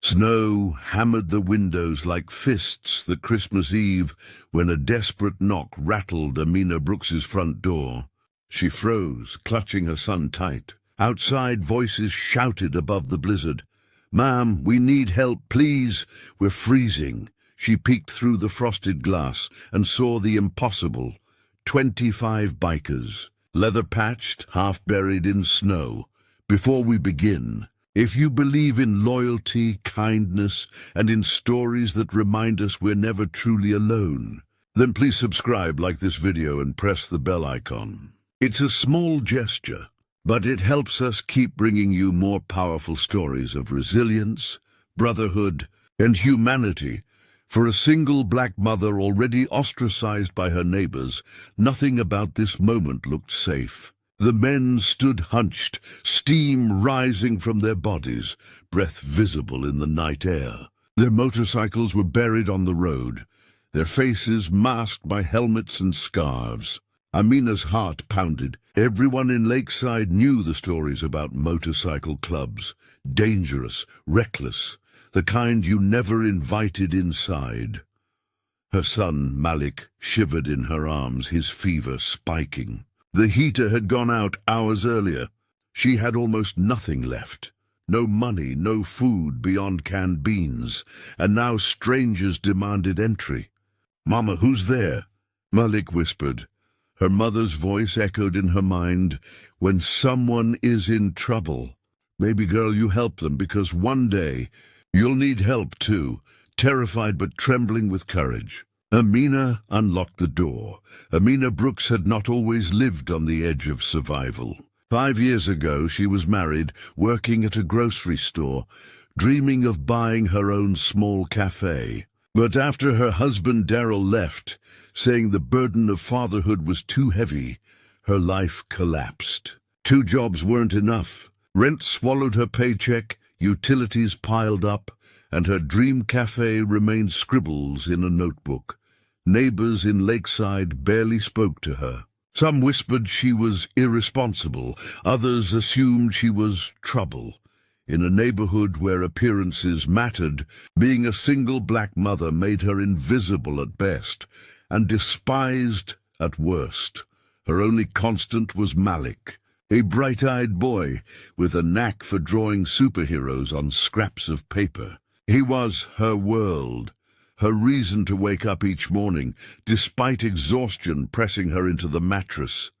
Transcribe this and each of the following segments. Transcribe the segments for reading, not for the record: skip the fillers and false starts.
Snow hammered the windows like fists that Christmas Eve when a desperate knock rattled Amina Brooks's front door. She froze, clutching her son tight. Outside, voices shouted above the blizzard. "Ma'am, we need help, please. We're freezing." She peeked through the frosted glass and saw the impossible. 25 bikers, leather-patched, half-buried in snow. "Before we begin, if you believe in loyalty, kindness, and in stories that remind us we're never truly alone, then please subscribe, like this video, and press the bell icon. It's a small gesture, but it helps us keep bringing you more powerful stories of resilience, brotherhood, and humanity. For a single black mother already ostracized by her neighbors, nothing about this moment looked safe. The men stood hunched, steam rising from their bodies, breath visible in the night air. Their motorcycles were buried on the road, their faces masked by helmets and scarves. Amina's heart pounded. Everyone in Lakeside knew the stories about motorcycle clubs. Dangerous, reckless, the kind you never invited inside. Her son, Malik, shivered in her arms, his fever spiking. The heater had gone out hours earlier. She had almost nothing left. No money, no food beyond canned beans. And now strangers demanded entry. "Mama, who's there?" Malik whispered. Her mother's voice echoed in her mind. "When someone is in trouble, baby girl, you help them, because one day you'll need help too." Terrified but trembling with courage, Amina unlocked the door. Amina Brooks had not always lived on the edge of survival. 5 years ago, she was married, working at a grocery store, dreaming of buying her own small cafe. But after her husband Daryl left, saying the burden of fatherhood was too heavy, her life collapsed. 2 jobs weren't enough. Rent swallowed her paycheck, utilities piled up, and her dream cafe remained scribbles in a notebook. Neighbors in Lakeside barely spoke to her. Some whispered she was irresponsible, others assumed she was trouble. In a neighborhood where appearances mattered, being a single black mother made her invisible at best and despised at worst. Her only constant was Malik, a bright-eyed boy with a knack for drawing superheroes on scraps of paper. He was her world, her reason to wake up each morning, despite exhaustion pressing her into the mattress.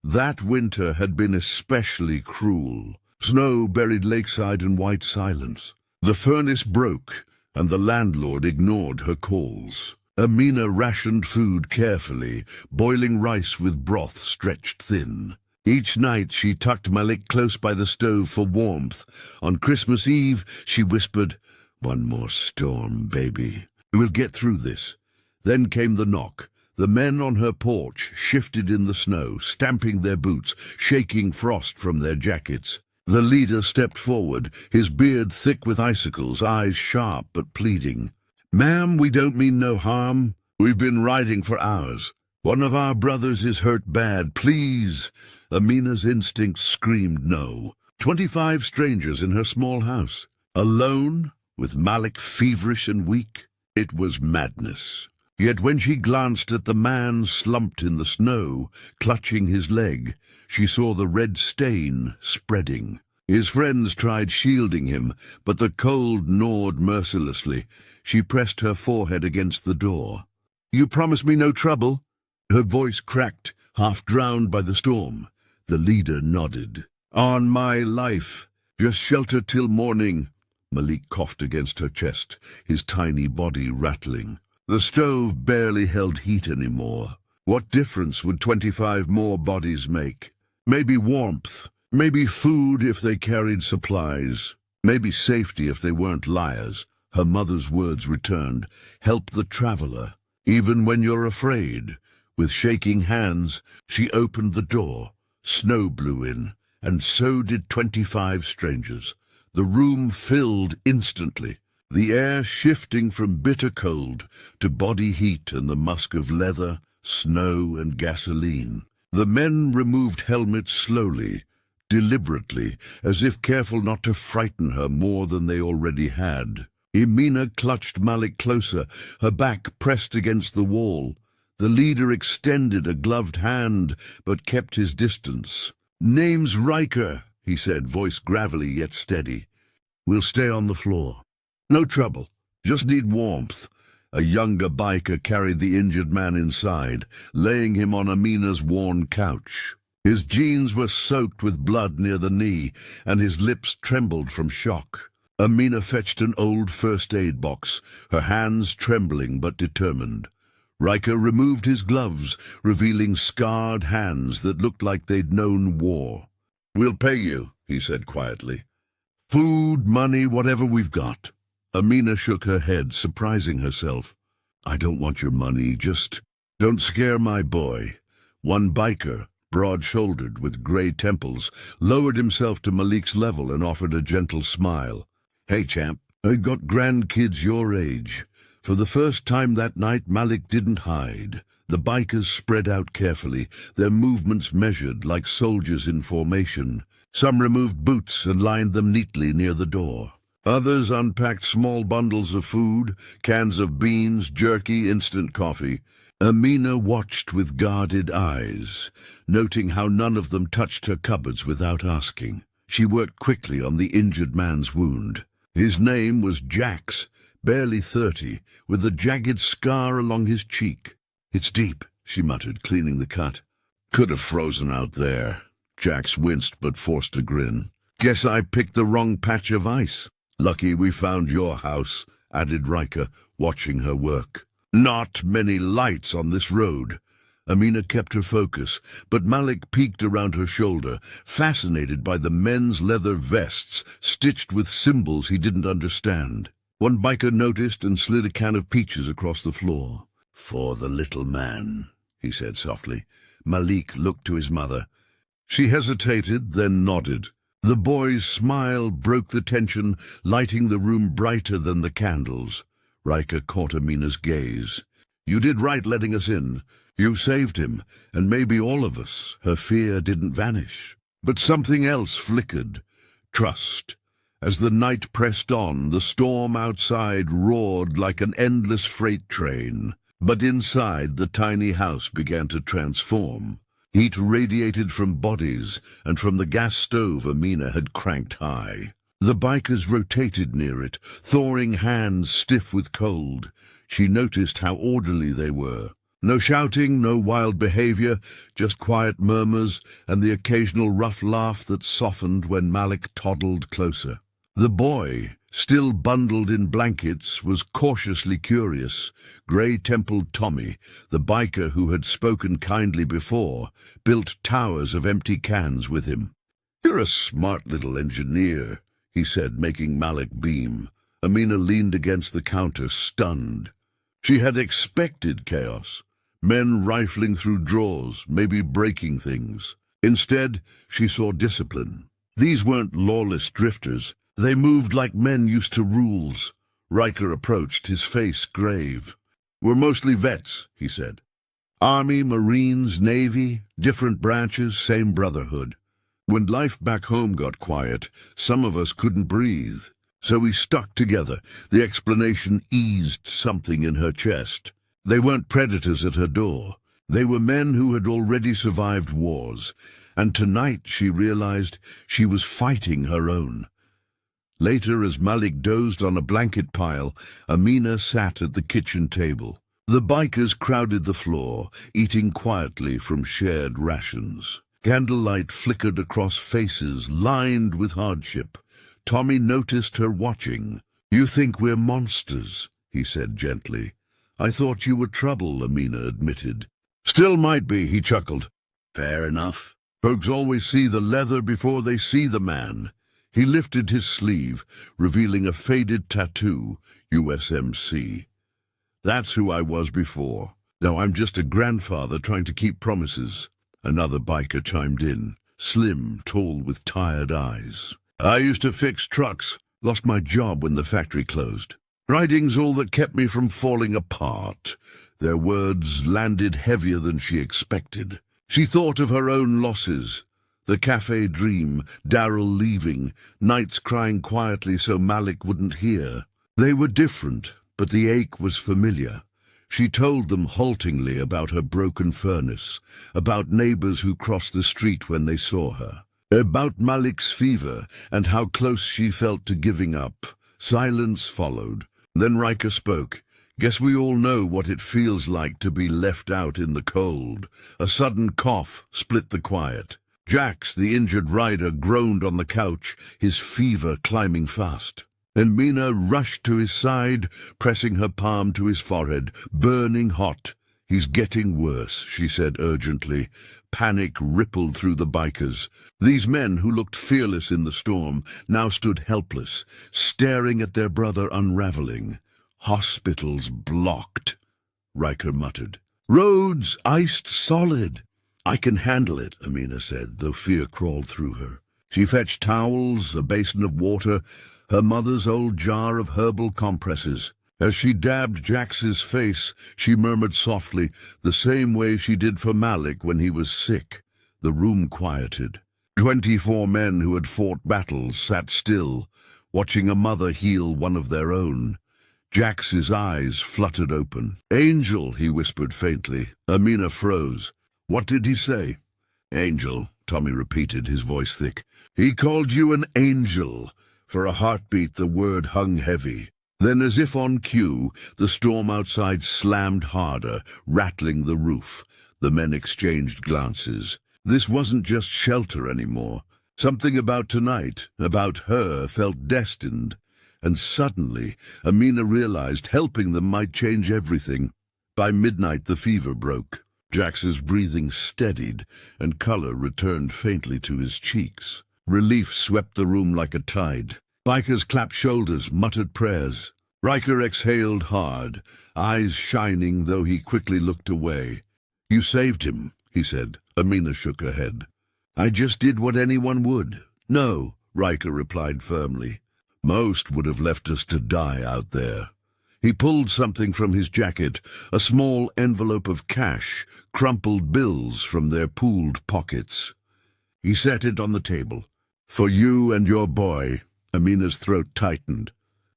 That winter had been especially cruel. Snow buried Lakeside in white silence. The furnace broke, and the landlord ignored her calls. Amina rationed food carefully, boiling rice with broth stretched thin. Each night she tucked Malik close by the stove for warmth. On Christmas Eve, she whispered, "One more storm, baby. We'll get through this." Then came the knock. The men on her porch shifted in the snow, stamping their boots, shaking frost from their jackets. The leader stepped forward, his beard thick with icicles, eyes sharp but pleading. "Ma'am, we don't mean no harm. We've been riding for hours. One of our brothers is hurt bad. Please." Amina's instincts screamed no. 25 strangers in her small house. Alone, with Malik feverish and weak. It was madness. Yet when she glanced at the man slumped in the snow, clutching his leg, she saw the red stain spreading. His friends tried shielding him, but the cold gnawed mercilessly. She pressed her forehead against the door. "You promise me no trouble?" Her voice cracked, half drowned by the storm. The leader nodded. "On my life. Just shelter till morning." Malik coughed against her chest, his tiny body rattling. The stove barely held heat anymore. What difference would 25 more bodies make? Maybe warmth, maybe food if they carried supplies, maybe safety if they weren't liars. Her mother's words returned. "Help the traveler, even when you're afraid." With shaking hands, she opened the door. Snow blew in, and so did 25 strangers. The room filled instantly, the air shifting from bitter cold to body heat and the musk of leather, snow, and gasoline. The men removed helmets slowly, deliberately, as if careful not to frighten her more than they already had. Amina clutched Malik closer, her back pressed against the wall. The leader extended a gloved hand, but kept his distance. "Name's Riker," he said, voice gravelly yet steady. "We'll stay on the floor. No trouble, just need warmth." A younger biker carried the injured man inside, laying him on Amina's worn couch. His jeans were soaked with blood near the knee, and his lips trembled from shock. Amina fetched an old first aid box, her hands trembling but determined. Riker removed his gloves, revealing scarred hands that looked like they'd known war. "We'll pay you," he said quietly. "Food, money, whatever we've got." Amina shook her head, surprising herself. "I don't want your money, just don't scare my boy." One biker, broad-shouldered with grey temples, lowered himself to Malik's level and offered a gentle smile. "Hey, champ, I've got grandkids your age." For the first time that night, Malik didn't hide. The bikers spread out carefully, their movements measured like soldiers in formation. Some removed boots and lined them neatly near the door. Others unpacked small bundles of food, cans of beans, jerky, instant coffee. Amina watched with guarded eyes, noting how none of them touched her cupboards without asking. She worked quickly on the injured man's wound. His name was Jax, barely 30, with a jagged scar along his cheek. "It's deep," she muttered, cleaning the cut. "Could have frozen out there." Jax winced but forced a grin. "Guess I picked the wrong patch of ice." "Lucky we found your house," added Riker, watching her work. "Not many lights on this road." Amina kept her focus, but Malik peeked around her shoulder, fascinated by the men's leather vests stitched with symbols he didn't understand. One biker noticed and slid a can of peaches across the floor. "For the little man," he said softly. Malik looked to his mother. She hesitated, then nodded. The boy's smile broke the tension, lighting the room brighter than the candles. Riker caught Amina's gaze. "You did right letting us in. You saved him, and maybe all of us." Her fear didn't vanish. But something else flickered. Trust. As the night pressed on, the storm outside roared like an endless freight train. But inside, the tiny house began to transform. Heat radiated from bodies and from the gas stove Amina had cranked high. The bikers rotated near it, thawing hands stiff with cold. She noticed how orderly they were. No shouting, no wild behavior, just quiet murmurs and the occasional rough laugh that softened when Malik toddled closer. The boy, still bundled in blankets, was cautiously curious. Grey-templed Tommy, the biker who had spoken kindly before, built towers of empty cans with him. "You're a smart little engineer," he said, making Malik beam. Amina leaned against the counter, stunned. She had expected chaos. Men rifling through drawers, maybe breaking things. Instead, she saw discipline. These weren't lawless drifters. They moved like men used to rules. Riker approached, his face grave. "We're mostly vets," he said. "Army, Marines, Navy, different branches, same brotherhood. When life back home got quiet, some of us couldn't breathe. So we stuck together." The explanation eased something in her chest. They weren't predators at her door. They were men who had already survived wars. And tonight, she realized, she was fighting her own. Later, as Malik dozed on a blanket pile, Amina sat at the kitchen table. The bikers crowded the floor, eating quietly from shared rations. Candlelight flickered across faces lined with hardship. Tommy noticed her watching. "You think we're monsters," he said gently. "I thought you were trouble," Amina admitted. "Still might be," he chuckled. "Fair enough. Folks always see the leather before they see the man." He lifted his sleeve, revealing a faded tattoo, USMC. "That's who I was before. Now I'm just a grandfather trying to keep promises." Another biker chimed in, slim, tall, with tired eyes. "I used to fix trucks. Lost my job when the factory closed. Writing's all that kept me from falling apart." Their words landed heavier than she expected. She thought of her own losses. The cafe dream, Darryl leaving, nights crying quietly so Malik wouldn't hear. They were different, but the ache was familiar. She told them haltingly about her broken furnace, about neighbors who crossed the street when they saw her, about Malik's fever and how close she felt to giving up. Silence followed. Then Riker spoke. "Guess we all know what it feels like to be left out in the cold." A sudden cough split the quiet. Jax, the injured rider, groaned on the couch, his fever climbing fast. And Mina rushed to his side, pressing her palm to his forehead, burning hot. "He's getting worse," she said urgently. Panic rippled through the bikers. These men, who looked fearless in the storm, now stood helpless, staring at their brother unraveling. "Hospitals blocked," Riker muttered. "Roads iced solid." "I can handle it," Amina said, though fear crawled through her. She fetched towels, a basin of water, her mother's old jar of herbal compresses. As she dabbed Jax's face, she murmured softly, the same way she did for Malik when he was sick. The room quieted. 24 men who had fought battles sat still, watching a mother heal one of their own. Jax's eyes fluttered open. "Angel," he whispered faintly. Amina froze. "What did he say?" "Angel," Tommy repeated, his voice thick. "He called you an angel." For a heartbeat the word hung heavy. Then, as if on cue, the storm outside slammed harder, rattling the roof. The men exchanged glances. This wasn't just shelter anymore. Something about tonight, about her, felt destined. And suddenly, Amina realized helping them might change everything. By midnight the fever broke. Jax's breathing steadied, and color returned faintly to his cheeks. Relief swept the room like a tide. Bikers clapped shoulders, muttered prayers. Riker exhaled hard, eyes shining though he quickly looked away. "You saved him," he said. Amina shook her head. "I just did what anyone would." "No," Riker replied firmly. "Most would have left us to die out there." He pulled something from his jacket, a small envelope of cash, crumpled bills from their pooled pockets. He set it on the table. "For you and your boy." Amina's throat tightened.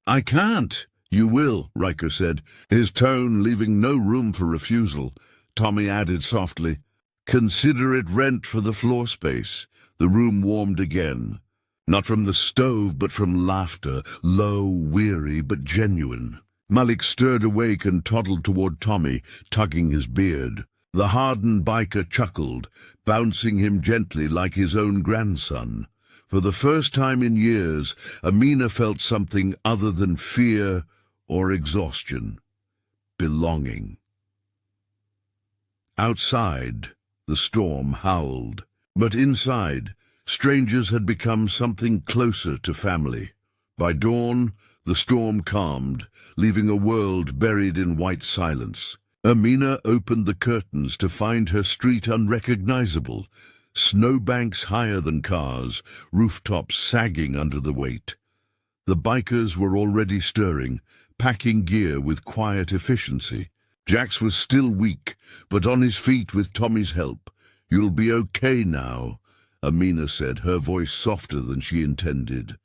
"I can't." "You will," Riker said, his tone leaving no room for refusal. Tommy added softly, "Consider it rent for the floor space." The room warmed again. Not from the stove, but from laughter, low, weary, but genuine. Malik stirred awake and toddled toward Tommy, tugging his beard. The hardened biker chuckled, bouncing him gently like his own grandson. For the first time in years, Amina felt something other than fear or exhaustion. Belonging. Outside, the storm howled. But inside, strangers had become something closer to family. By dawn, the storm calmed, leaving a world buried in white silence. Amina opened the curtains to find her street unrecognizable. Snowbanks higher than cars, rooftops sagging under the weight. The bikers were already stirring, packing gear with quiet efficiency. Jax was still weak, but on his feet with Tommy's help. "You'll be okay now," Amina said, her voice softer than she intended.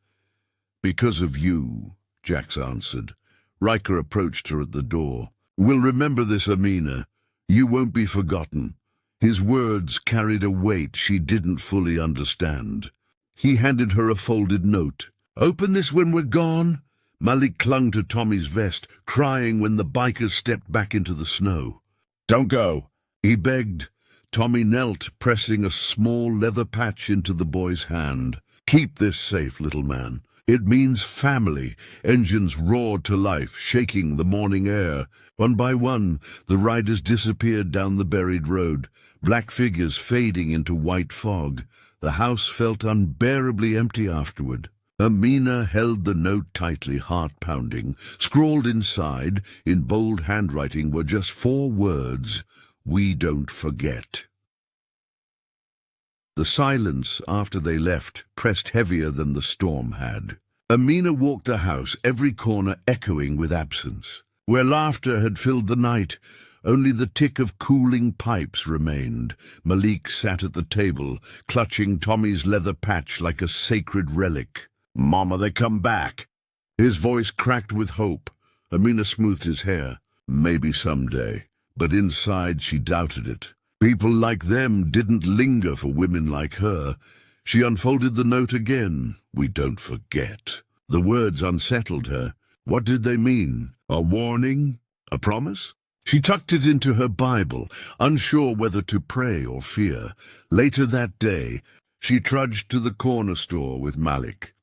"Because of you," Jax answered. Riker approached her at the door. "We'll remember this, Amina. You won't be forgotten." His words carried a weight she didn't fully understand. He handed her a folded note. "Open this when we're gone." Malik clung to Tommy's vest, crying when the bikers stepped back into the snow. "Don't go," he begged. Tommy knelt, pressing a small leather patch into the boy's hand. "Keep this safe, little man. It means family." Engines roared to life, shaking the morning air. One by one, the riders disappeared down the buried road, black figures fading into white fog. The house felt unbearably empty afterward. Amina held the note tightly, heart pounding. Scrawled inside, in bold handwriting, were just 4 words: "We don't forget." The silence after they left pressed heavier than the storm had. Amina walked the house, every corner echoing with absence. Where laughter had filled the night, Only the tick of cooling pipes remained. Malik sat at the table, clutching Tommy's leather patch like a sacred relic. "Mama, they come back." His voice cracked with hope. Amina smoothed his hair. Maybe someday. But inside she doubted it. People like them didn't linger for women like her. She unfolded the note again. "We don't forget." The words unsettled her. What did they mean? A warning? A promise? She tucked it into her Bible, unsure whether to pray or fear. Later that day, she trudged to the corner store with Malik.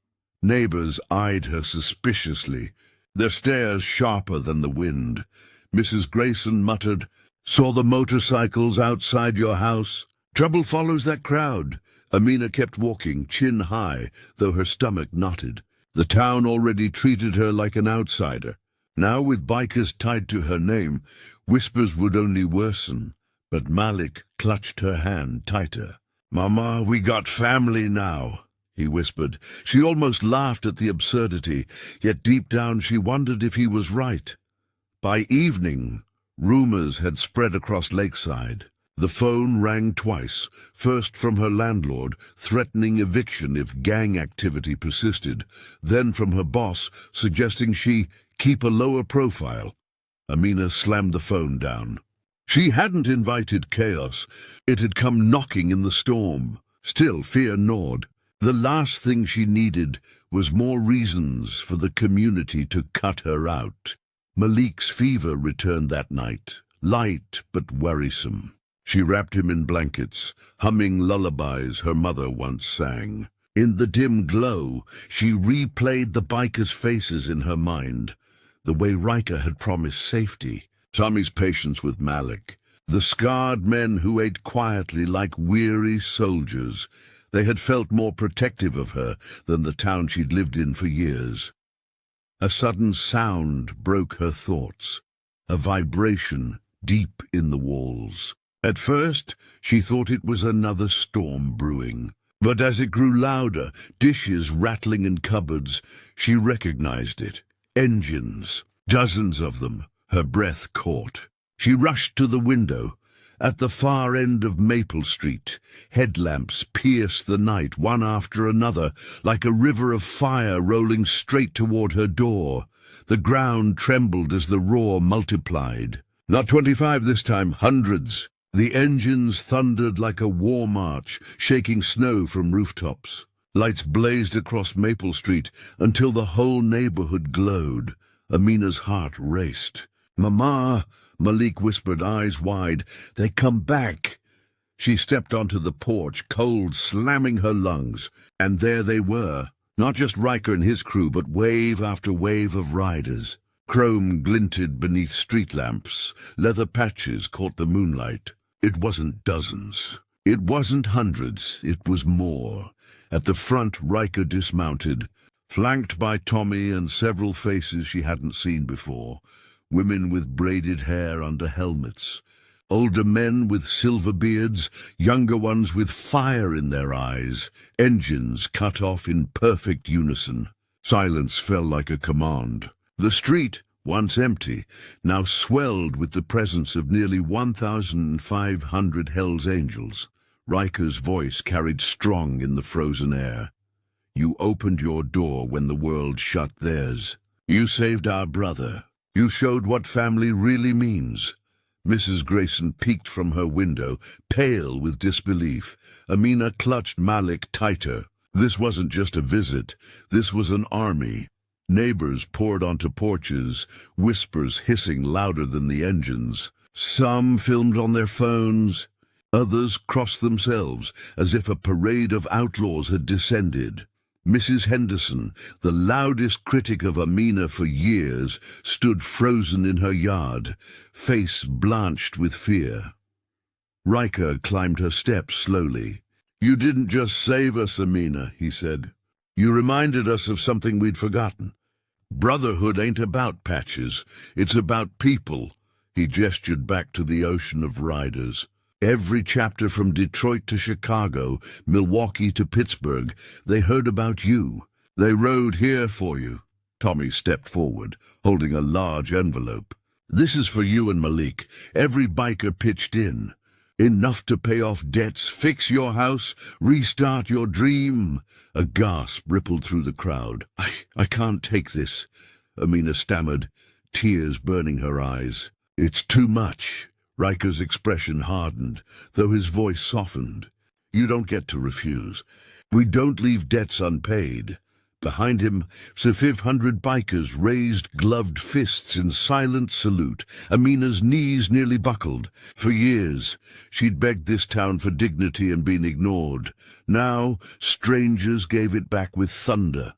Neighbors eyed her suspiciously, their stares sharper than the wind. Mrs. Grayson muttered, "Saw the motorcycles outside your house? Trouble follows that crowd." Amina kept walking, chin high, though her stomach knotted. The town already treated her like an outsider. Now, with bikers tied to her name, whispers would only worsen. But Malik clutched her hand tighter. "Mama, we got family now," he whispered. She almost laughed at the absurdity, yet deep down she wondered if he was right. By evening, rumors had spread across Lakeside. The phone rang twice, first from her landlord, threatening eviction if gang activity persisted, then from her boss, suggesting she keep a lower profile. Amina slammed the phone down. She hadn't invited chaos. It had come knocking in the storm. Still, fear gnawed. The last thing she needed was more reasons for the community to cut her out. Malik's fever returned that night, light but worrisome. She wrapped him in blankets, humming lullabies her mother once sang. In the dim glow, she replayed the bikers' faces in her mind, the way Riker had promised safety, Tommy's patience with Malik, the scarred men who ate quietly like weary soldiers. They had felt more protective of her than the town she'd lived in for years. A sudden sound broke her thoughts, a vibration deep in the walls. At first, she thought it was another storm brewing. But as it grew louder, dishes rattling in cupboards, she recognized it. Engines, dozens of them. Her breath caught. She rushed to the window. At the far end of Maple Street, headlamps pierced the night, one after another, like a river of fire rolling straight toward her door. The ground trembled as the roar multiplied. Not 25 this time, hundreds. The engines thundered like a war march, shaking snow from rooftops. Lights blazed across Maple Street until the whole neighborhood glowed. Amina's heart raced. "Mama," Malik whispered, eyes wide, "they come back." She stepped onto the porch, cold slamming her lungs. And there they were, not just Riker and his crew, but wave after wave of riders. Chrome glinted beneath street lamps. Leather patches caught the moonlight. It wasn't dozens. It wasn't hundreds. It was more. At the front, Riker dismounted, flanked by Tommy and several faces she hadn't seen before. Women with braided hair under helmets. Older men with silver beards, younger ones with fire in their eyes. Engines cut off in perfect unison. Silence fell like a command. The street, once empty, now swelled with the presence of nearly 1,500 hellsangels. Riker's voice carried strong in the frozen air. "You opened your door when the world shut theirs. You saved our brother. You showed what family really means." Mrs. Grayson peeked from her window, pale with disbelief. Amina clutched Malik tighter. This wasn't just a visit. This was an army. Neighbors poured onto porches, whispers hissing louder than the engines. Some filmed on their phones. Others crossed themselves, as if a parade of outlaws had descended. Mrs. Henderson, the loudest critic of Amina for years, stood frozen in her yard, face blanched with fear. Riker climbed her steps slowly. "You didn't just save us, Amina," he said. "You reminded us of something we'd forgotten. Brotherhood ain't about patches. It's about people." He gestured back to the ocean of riders. Every chapter from Detroit to Chicago, Milwaukee to Pittsburgh, they heard about you. They rode here for you. Tommy stepped forward, holding a large envelope. This is for you and Malik. Every biker pitched in. Enough to pay off debts, fix your house, restart your dream. A gasp rippled through the crowd. I can't take this, Amina stammered, tears burning her eyes. It's too much. Riker's expression hardened, though his voice softened. You don't get to refuse. We don't leave debts unpaid. Behind him, 500 bikers raised gloved fists in silent salute. Amina's knees nearly buckled. For years, she'd begged this town for dignity and been ignored. Now, strangers gave it back with thunder.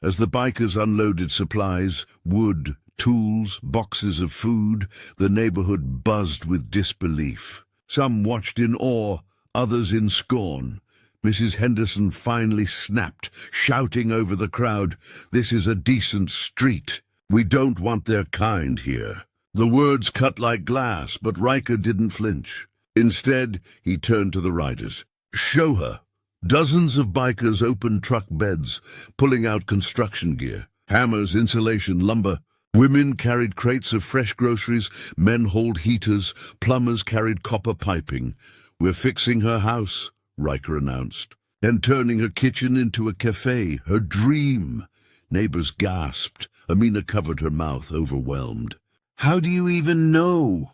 As the bikers unloaded supplies, wood, tools, boxes of food, the neighborhood buzzed with disbelief. Some watched in awe, others in scorn. Mrs. Henderson finally snapped, shouting over the crowd, "This is a decent street. We don't want their kind here." The words cut like glass, but Riker didn't flinch. Instead, he turned to the riders. "Show her." Dozens of bikers opened truck beds, pulling out construction gear, hammers, insulation, lumber. Women carried crates of fresh groceries, men hauled heaters, plumbers carried copper piping. "We're fixing her house," Riker announced, "and turning her kitchen into a cafe, her dream." Neighbors gasped. Amina covered her mouth, overwhelmed. "How do you even know?"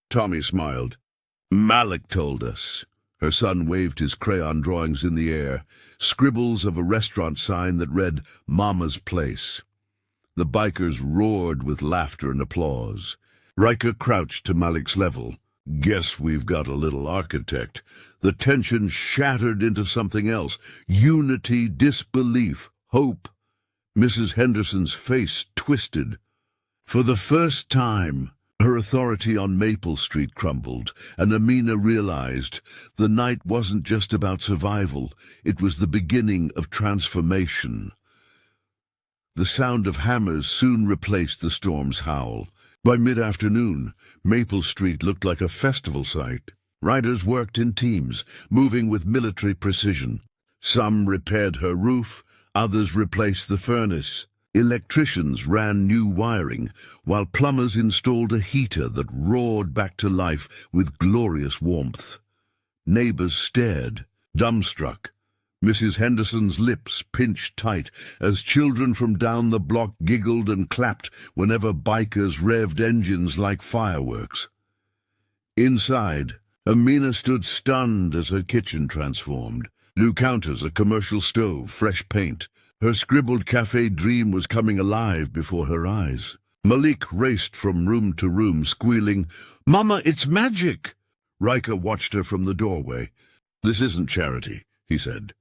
Tommy smiled. "Malik told us." Her son waved his crayon drawings in the air, scribbles of a restaurant sign that read, "Mama's Place." The bikers roared with laughter and applause. Riker crouched to Malik's level. "Guess we've got a little architect." The tension shattered into something else. Unity, disbelief, hope. Mrs. Henderson's face twisted. For the first time, her authority on Maple Street crumbled, and Amina realized the night wasn't just about survival, it was the beginning of transformation. The sound of hammers soon replaced the storm's howl. By mid-afternoon, Maple Street looked like a festival site. Riders worked in teams, moving with military precision. Some repaired her roof, others replaced the furnace. Electricians ran new wiring, while plumbers installed a heater that roared back to life with glorious warmth. Neighbors stared, dumbstruck. Mrs. Henderson's lips pinched tight as children from down the block giggled and clapped whenever bikers revved engines like fireworks. Inside, Amina stood stunned as her kitchen transformed. New counters, a commercial stove, fresh paint. Her scribbled cafe dream was coming alive before her eyes. Malik raced from room to room, squealing, "Mama, it's magic!" Riker watched her from the doorway. "This isn't charity," he said.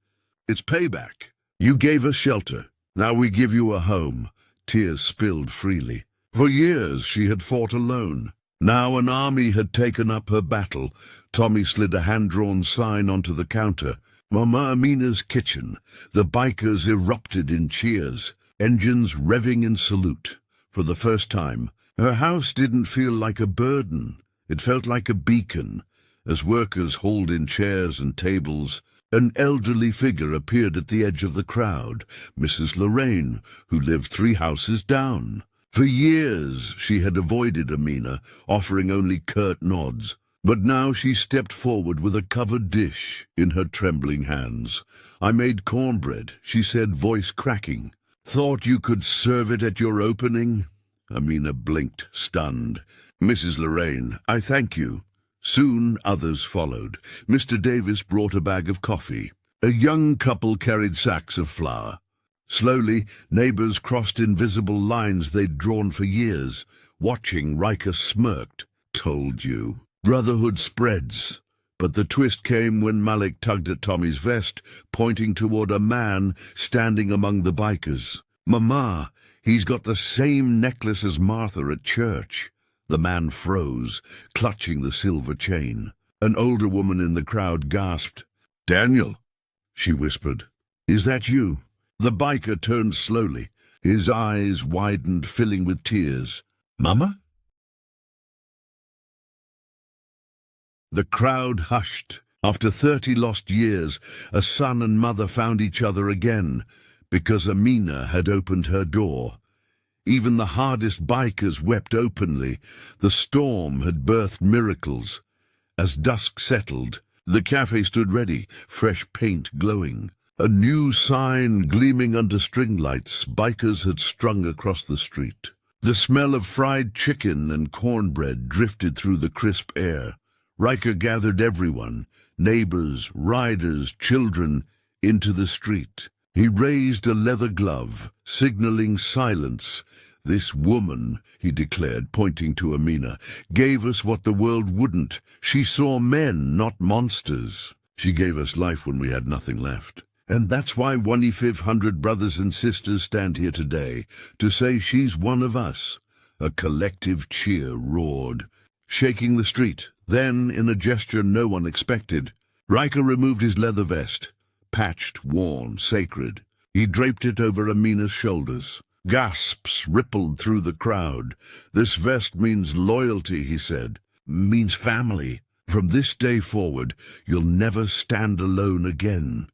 "It's payback. You gave us shelter. Now we give you a home." Tears spilled freely. For years she had fought alone. Now an army had taken up her battle. Tommy slid a hand-drawn sign onto the counter. Mama Amina's kitchen. The bikers erupted in cheers, engines revving in salute. For the first time, her house didn't feel like a burden. It felt like a beacon. As workers hauled in chairs and tables, an elderly figure appeared at the edge of the crowd, Mrs. Lorraine, who lived 3 houses down. For years she had avoided Amina, offering only curt nods. But now she stepped forward with a covered dish in her trembling hands. "I made cornbread," she said, voice cracking. "Thought you could serve it at your opening?" Amina blinked, stunned. "Mrs. Lorraine, I thank you." Soon others followed. Mr. Davis brought a bag of coffee. A young couple carried sacks of flour. Slowly, neighbors crossed invisible lines they'd drawn for years. Watching, Riker smirked. "Told you." Brotherhood spreads. But the twist came when Malik tugged at Tommy's vest, pointing toward a man standing among the bikers. "Mama, he's got the same necklace as Martha at church." The man froze, clutching the silver chain. An older woman in the crowd gasped. "Daniel," she whispered. "Is that you?" The biker turned slowly. His eyes widened, filling with tears. "Mama?" The crowd hushed. After 30 lost years, a son and mother found each other again, because Amina had opened her door. Even the hardest bikers wept openly. The storm had birthed miracles. As dusk settled, the cafe stood ready, fresh paint glowing. A new sign gleaming under string lights bikers had strung across the street. The smell of fried chicken and cornbread drifted through the crisp air. Riker gathered everyone, neighbors, riders, children, into the street. He raised a leather glove, signaling silence. "This woman," he declared, pointing to Amina, "gave us what the world wouldn't. She saw men, not monsters. She gave us life when we had nothing left. And that's why 1,500 brothers and sisters stand here today, to say she's one of us." A collective cheer roared, shaking the street. Then, in a gesture no one expected, Riker removed his leather vest, patched, worn, sacred. He draped it over Amina's shoulders. Gasps rippled through the crowd. "This vest means loyalty," he said. "Means family. From this day forward, you'll never stand alone again."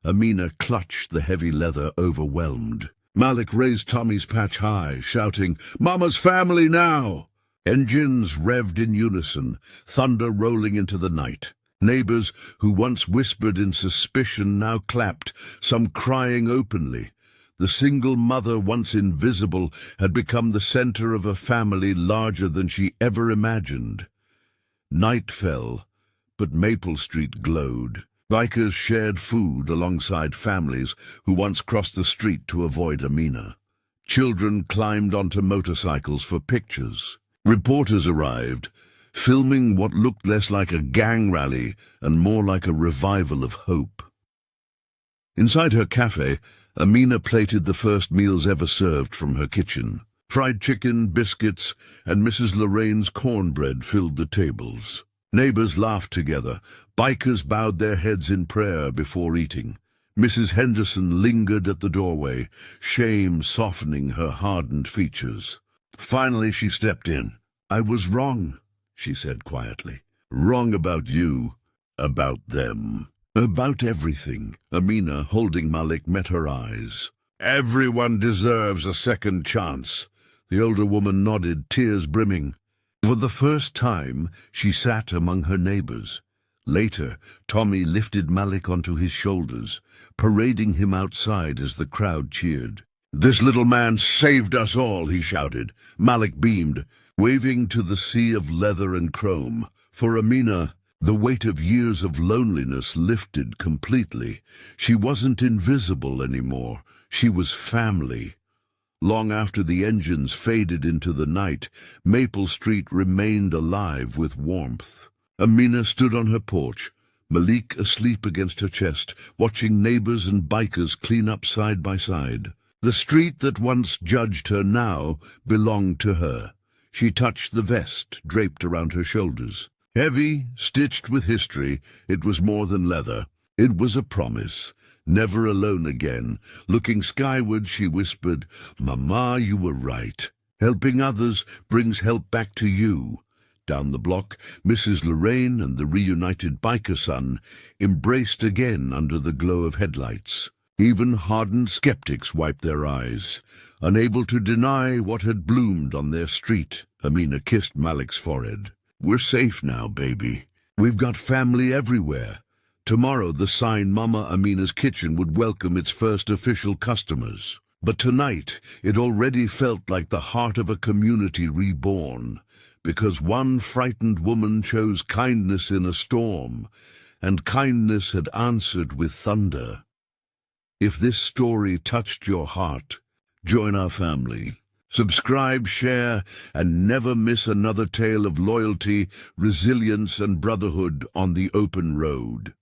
Amina clutched the heavy leather, overwhelmed. Malik raised Tommy's patch high, shouting, "Mama's family now!" Engines revved in unison, thunder rolling into the night. Neighbors who once whispered in suspicion now clapped, some crying openly. The single mother, once invisible, had become the center of a family larger than she ever imagined. Night fell, but Maple Street glowed. Bikers shared food alongside families who once crossed the street to avoid Amina. Children climbed onto motorcycles for pictures. Reporters arrived, filming what looked less like a gang rally and more like a revival of hope. Inside her cafe, Amina plated the first meals ever served from her kitchen. Fried chicken, biscuits, and Mrs. Lorraine's cornbread filled the tables. Neighbors laughed together. Bikers bowed their heads in prayer before eating. Mrs. Henderson lingered at the doorway, shame softening her hardened features. Finally she stepped in. "I was wrong," she said quietly. "Wrong about you, about them, about everything." Amina, holding Malik, met her eyes. "Everyone deserves a second chance." The older woman nodded, tears brimming. For the first time, she sat among her neighbors. Later, Tommy lifted Malik onto his shoulders, parading him outside as the crowd cheered. "This little man saved us all," he shouted. Malik beamed, waving to the sea of leather and chrome. For Amina, the weight of years of loneliness lifted completely. She wasn't invisible anymore. She was family. Long after the engines faded into the night, Maple Street remained alive with warmth. Amina stood on her porch, Malik asleep against her chest, watching neighbors and bikers clean up side by side. The street that once judged her now belonged to her. She touched the vest draped around her shoulders. Heavy, stitched with history, it was more than leather. It was a promise. Never alone again. Looking skyward, she whispered, "Mama, you were right. Helping others brings help back to you." Down the block, Mrs. Lorraine and the reunited biker son embraced again under the glow of headlights. Even hardened skeptics wiped their eyes, unable to deny what had bloomed on their street. Amina kissed Malik's forehead. "We're safe now, baby. We've got family everywhere." Tomorrow the sign Mama Amina's Kitchen would welcome its first official customers. But tonight it already felt like the heart of a community reborn, because one frightened woman chose kindness in a storm, and kindness had answered with thunder. If this story touched your heart, join our family. Subscribe, share, and never miss another tale of loyalty, resilience, and brotherhood on the open road.